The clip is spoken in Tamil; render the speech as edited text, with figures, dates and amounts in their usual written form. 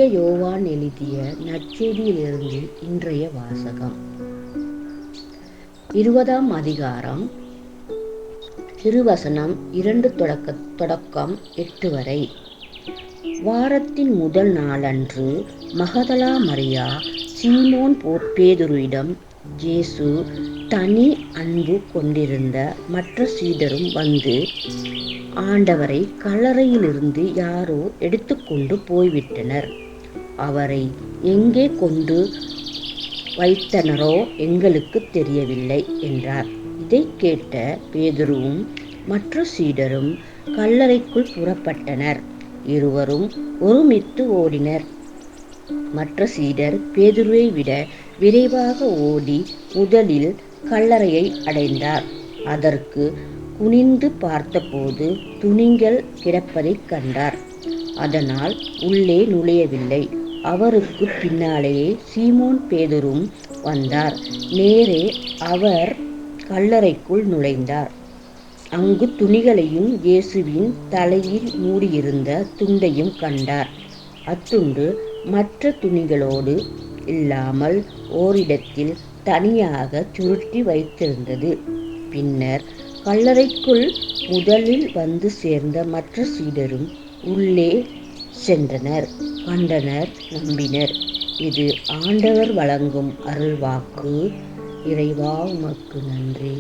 தூய யோவான் எழுதிய நற்செய்தியிலிருந்து இன்றைய வாசகம். 20ஆம் அதிகாரம் திருவசனம் 2 தொடக்கம் 8 வரை. வாரத்தின் முதல் நாளன்று மகதலா மரியா சீமோன் பேதுருவிடம் இயேசு தனி அன்பு கொண்டிருந்த மற்ற சீடரும் வந்து, ஆண்டவரை கல்லறையிலிருந்து யாரோ எடுத்துக்கொண்டு போய்விட்டனர். அவரை எங்கே கொண்டு வைத்தனரோ எங்களுக்கு தெரியவில்லை என்றார். இதை கேட்ட பேதுருவும் மற்ற சீடரும் கல்லறைக்குள் புறப்பட்டனர். இருவரும் ஒருமித்து ஓடினர். மற்ற சீடர் பேதுருவை விட விரைவாக ஓடி முதலில் கல்லறையை அடைந்தார். அதற்கு குனிந்து பார்த்தபோது துணிகள் கிடப்பதைக் கண்டார். அதனால் உள்ளே நுழையவில்லை. அவருக்கு பின்னாலேயே சீமோன் பேதுரும் வந்தார். நேரே அவர் கல்லறைக்குள் நுழைந்தார். அங்கு துணிகளையும் இயேசுவின் தலையில் மூடியிருந்த துண்டையும் கண்டார். அத்துண்டு மற்ற துணிகளோடு இல்லாமல் ஓரிடத்தில் தனியாக சுருட்டி வைத்திருந்தது. பின்னர் கல்லறைக்குள் முதலில் வந்து சேர்ந்த மற்ற சீடரும் உள்ளே சென்றனர், கண்டனர், நம்பினர். இது ஆண்டவர் வழங்கும் அருள்வாக்கு. இறைவா, உமக்கு நன்றி.